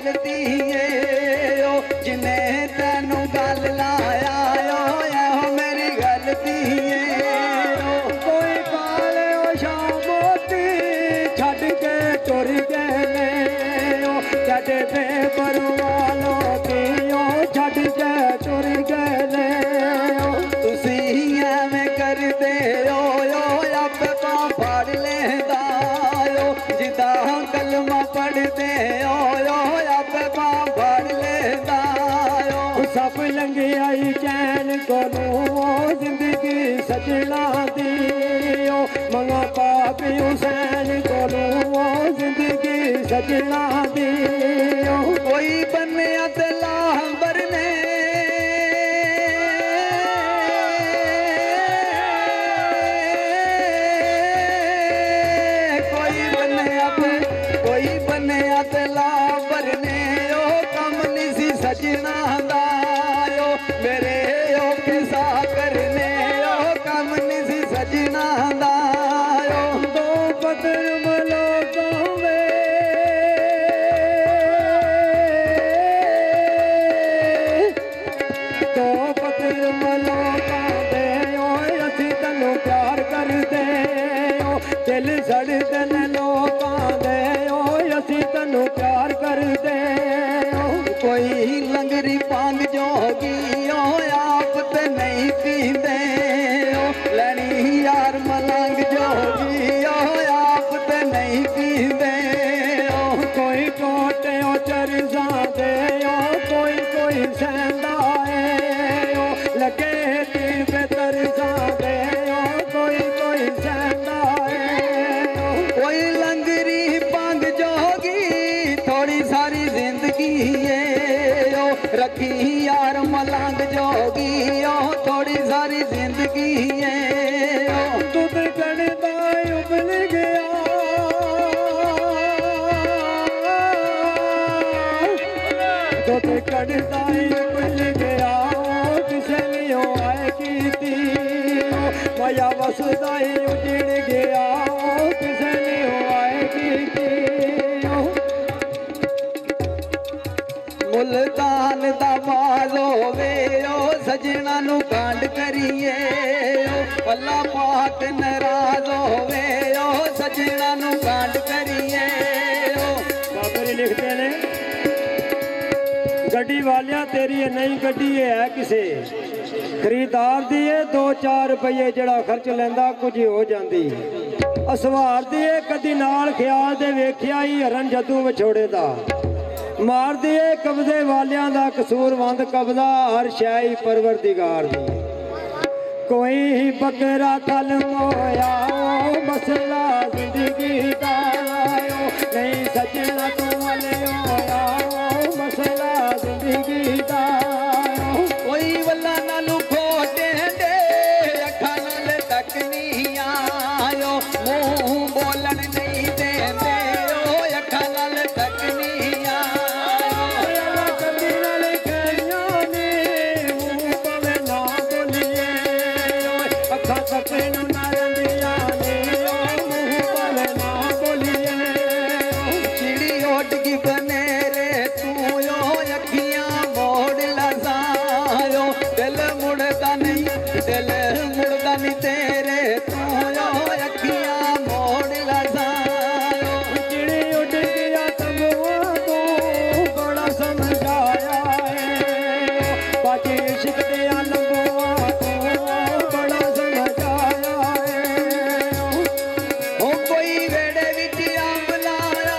गलती है ओ जिने तेनू गल लाया ओ मेरी गलती है ओ कोई काले ओ शामोती छड़ के टुर गए ओ जद दे बरवालो की ओ छड़ के टुर गए ओ तुसी एवें करदे ओ आपे तो फड़ लेंदा ओ जिदा कलमा पढ़दे ओ आपे तो फड़ लेंदा ओ सब लंघ आई चैन कोलों जिंदगी सजना दी ओ मंगा पाक हुसैन कोलों जिंदगी सजना दी ओ कोई बन्या ते लांबर ने सजना दायो मेरे ओ किसा करने ओ कम निसी सजना दायो दो बदर मलो गावे दो बदर मलो गावे ओ असी तैनू प्यार करदे ओ दिल सड़दे ने लोकां दे ओ असी तैनू प्यार करदे कोई लंगरी पांग जोगी ओ आप ते नहीं पींदे ओ लैनी यार मलंग जोगी ओ आप ते नहीं पींदे ओ कोई टोटे ओ चरजा दे ओ कोई सहंदा है ओ लगे तीर पे तरजा दे ओ कोई सहंदा है ओ कोई लंगरी पांग जोगी थोड़ी सारी जिंदगी है रखी यार मलंग जोगी ओ थोड़ी सारी जिंदगी है दूध कड़दा उबल गया दूध कड़दा उबल गया किसे लियो आए की माया वसदा उजड़ गया किसे लियो आए की मुल्तान दा बाल होवे ओ सजना नू कांड करिए ओ अल्लाह पाक नाराज होवे ओ सजना नू कांड करिए ओ बाबरी लिखते ने गड्डी वालिया तेरी नहीं गड्डी है किसे खरीदार दी 2-4 रुपये जड़ा खर्च लेंदा कुछ हो जांदी असवार दी कदी नाल ख्याल दे वेखिया ही हरन जदू विछोड़े दा मार दिए कब्जे वालियां दा कसूरवंद कब्जा हर शै परवरदिगार दी कोई बकरा थल मोया मसला जिंदगी दा नहीं सजना तू वाले होया मसला जिंदगी दा कोई वल्ला नालू खोटे दे अखा नाल तक नहीं आयो मुंह बोलन नहीं देंदे ओ अखा नाल तक नहीं दिल मुड़दा नहीं तेरे तू अखियां मोड़ लसायो चिड़ी उड़ गया तबुआ तू बड़ा समझाया है बाकी इश्क दिया लंबुआ तू बड़ा समझाया है ओ कोई वेड़े विच अंब लाया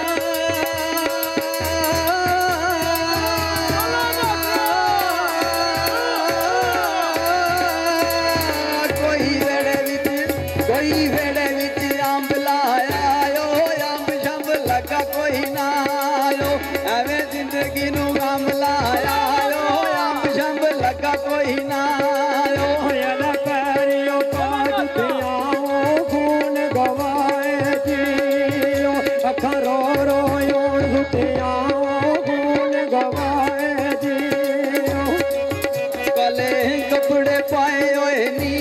कोई वेड़े विच अंब लाया अंब शंब लगा कोई ना आयो एवें जिंदगी नू गम लाया अंब शंब लगा कोई ना आयो पैरियो काट खून गवाए जी अखा रो रो सुटिया खून गवाए जी कले कपड़े पाए होए नी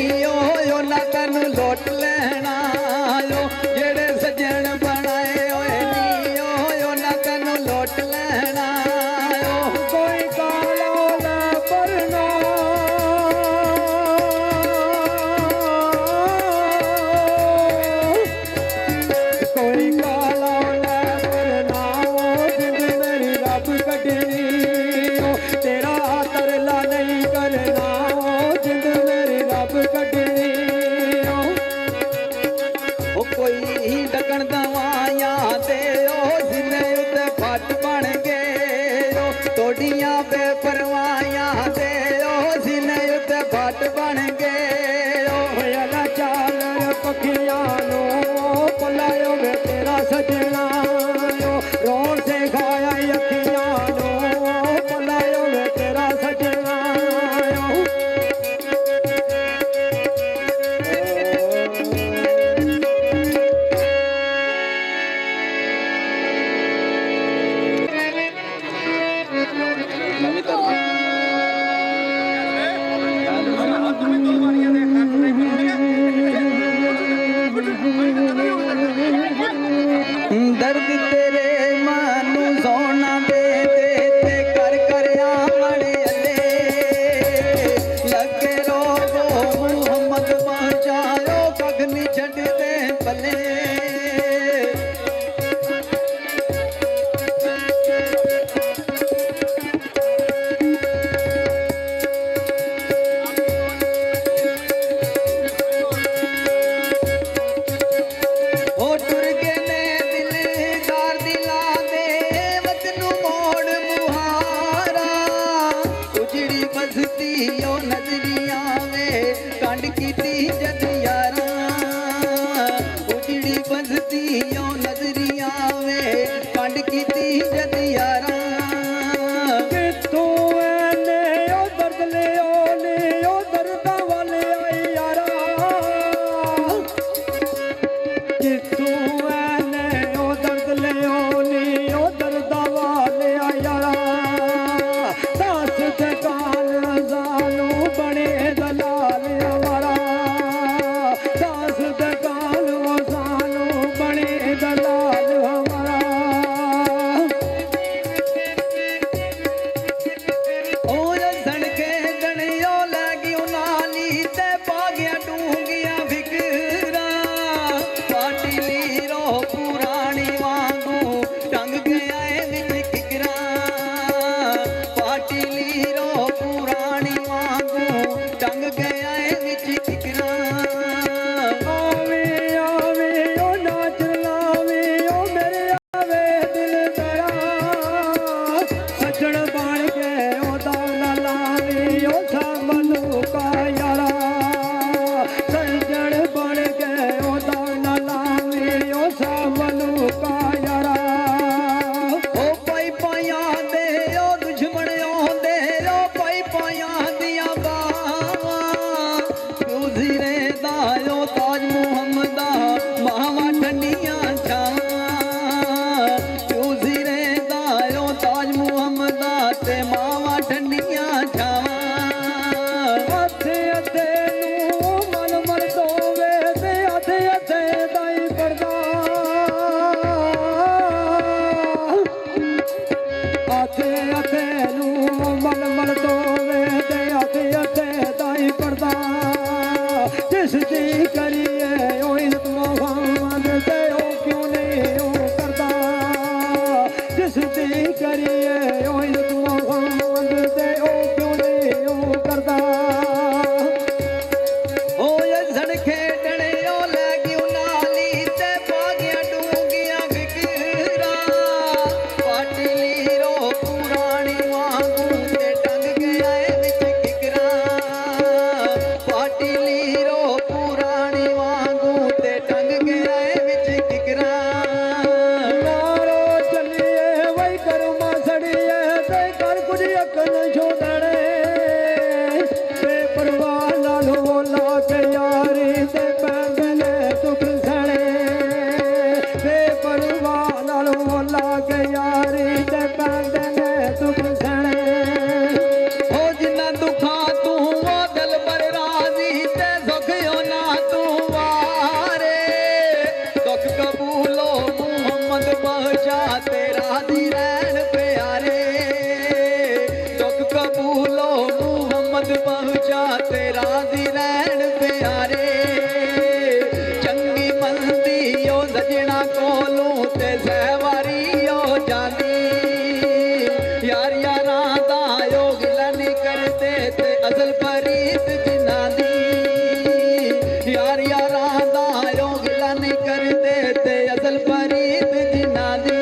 ना तन लोट लेना जेड़े सजन बनाए होए नी ना तन लोट लेना ओदियां बेपरवाहियां दे ओ सीने उत्ते भट बन गए होया चाल पखियां नो पलायो वे तेरा सजना रोन से खाया अखियां नो पलायो वे तेरा सजना दर्द तेरे मानू सोना दे ते कर कर आमड़ अले लगे रोगो मुहम्मद पहुंचायो कख नहीं छड़ दे पले कंड कीती जद यारा उजड़ी बजती ओ नजरिया वे कंड कीती जद यारा कितों ऐने ओ दर्द ले ओ दर्दा वाले आई यारा कितों ऐने ओ दर्द ले ओ दर्दा वाले आई यारा दस दुकान जानो बने दलाल हमारा दस दुकान जानो बने दलाल हमारा सड़के गणियों लगी नाली ते पा गया डूंगिया फिकरा पाटी लीरो पुरानी वांगू टंग गया विच किकरा पाटी लीरो पुरानी वांगू टंग गया विच किकरा आवे आवे ओ नाच लावे ओ मेरे आवे दिल तेरा सजन बन के ओ दाना लावे ओ सामलू का यारा सजन बन के ओ दाना लावे ओ सामलू का यारा ओ पाई पाया दे ओ दुश्मन आंदे ओ पाई पाया दिया बावा गुजरे दायो ताज मुहम्मदा मावा ठंडियां छावां गुजरे दायो ताज मुहम्मदा ते मावा ठंडियां छावां हथे हथे नू मन मन दोवे ते हथे हथे दाई पड़दा हथे हथे नू मन मन दोवे ते हथे हथे दाई पड़दा जिस दी करिए ओ इज्जत मोहम्मद ते ओ क्यों नहीं ओ करदा जिस दी करिए ओ इज्जत मोहम्मद ते ओ क्यों नहीं ओ करदा ओ यजन खेडणे ओ लगी नाली ते पा गया डूंगिया फिकरा पाटी लीरो पुरानी वांगू ते टंग गया विच किकरा पाटी लीरो पुरानी वांगू ते टंग गया विच किकरा नारो चलिए वही कर्मा सड़िए ते कर कुछ अकल छोड़ने बेपरवाह नालो ला के यारी ते पैंदले सुख सड़े बेपरवाह नालो ला के यारी ते पैंदले सुख सड़े ओ जिन्ना दुखा तू ओ दिल पर राजी ते सुख यो ना तू वारे दुख कबूलो मुहम्मद पहुंचा तेरा दी रहन प्यारे दुख कबूलो मुहम्मद पहुंचा तेरा दी रहन प्यारे चंगी मंदी ओ सजना कोलू ते सहवारी ओ जानी यार यारा दा यो गिला नहीं करते ते असल फरीद जिना दी यार यारा दा यो गिला नहीं करते ते असल फरीद जिना दी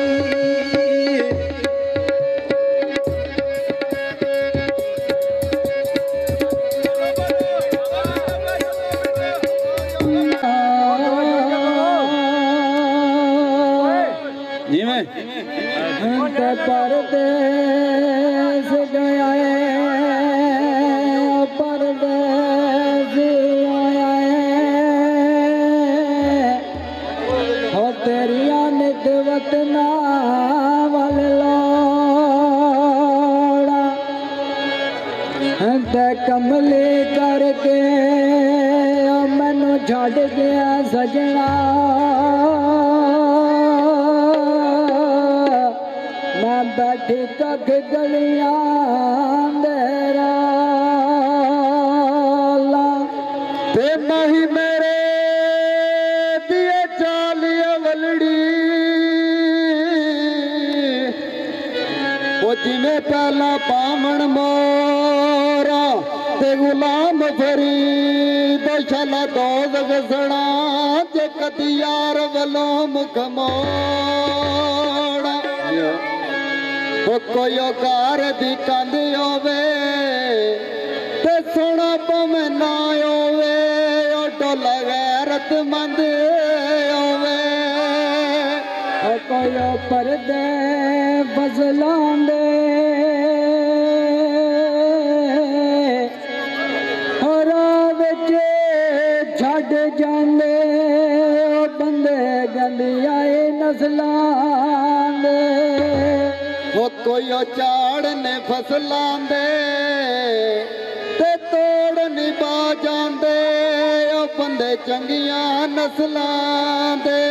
गया परदेस आया हो तेरिया नित वतना वल लोड़ा ते कमले करके मैनू छड़ गया सजना मैं बैठी कख गलियां देरा ते नहीं मेरे दिए चालिया वलड़ी वो जिमें पहला पामण मोरा ते गुलाम फरीद शाला दो जगसड़ा जे कदी यार वलों मुख मोड़ा ओ कोई कार दी कंध होवे ते सोना पवे ना होवे ओ डोला गैरत मंद होवे ओ कोई परदे फसलां दे छड़ जांदे ओ बंदे गंदियां नस्लां दे ओ कोई चाड़ ने फसलां दे ते तोड़ नहीं पा जांदे ओ बंदे चंगियां नस्लां दे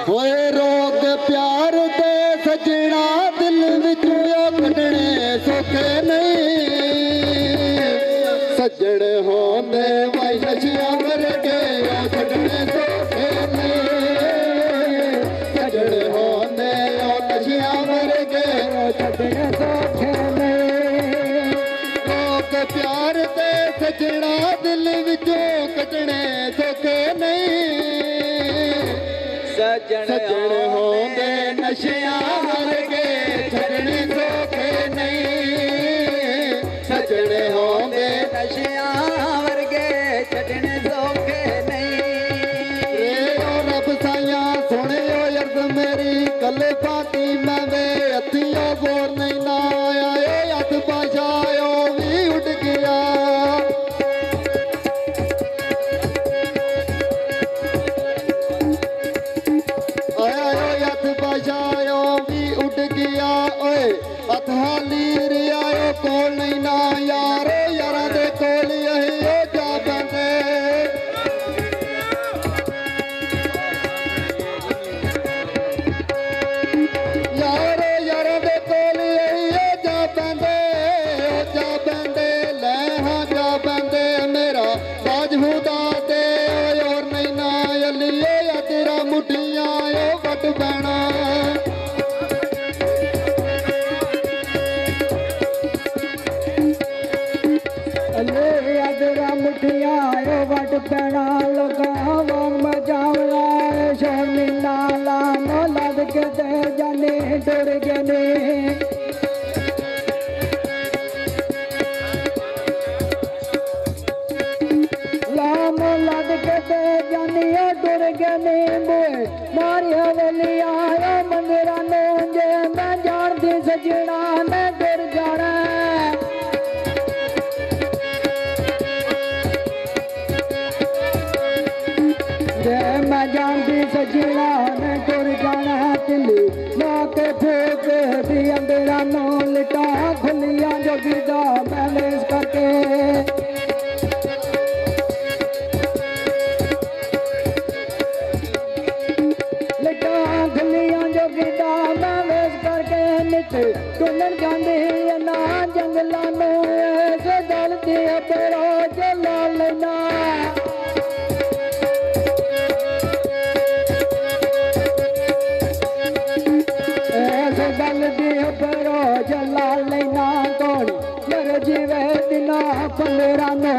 होए रोग प्यार दे सजना दिल विचों कढणे सौखे नहीं सज्जण होंदे वाई नशियां करके कढणे सौखे नहीं सज्जण होंदे नशियां करके कढणे सौखे नहीं लोग प्यार दे सजना दिल विचों कढणे सौखे नहीं सज्जण होंदे नशियां करके छड़ने सौखे नहीं सज्जण होंदे नशियां वर्गे छड़ने सौखे नहीं रब साया सुने अर्ज मेरी कले पाती मैं वे हथियों जोर नहीं ना आया हथ पाशायो भी उठ गया बजायो भी उड़ गया ओए अथाली रियायो कोल नहीं ना यारो यारा दे कोल यही ओ जा बंदे यारो यारा दे कोल यही ओ जा बंदे ले हाँ जा बंदे मेरा बाज हुदा दे और नहीं ना अलिए या तेरा मुठियां ओ वट बैना मुठिया वट पैना लगावा मजावला शोनी नाला लद के दे जाने डर गने लाम लद के दे जाने डर गने मोए मारी हवेली आया मंदिरा नो जे मैं जानती सजना मैं डर जाना मैं जानती सजना ने टुर जाना तिली ला के फूक दी अंधेरा नो लिटा खुलियां जो गिरदा मैंने इस करके लिटा खुलियां जो गिरदा मैंने इस करके नित टुनन जांदे ना जंगलां नो ऐसे दलती अपरो जला लेना गल दी परो जला लेना कौन मर जीवे दिना पंद्रह नो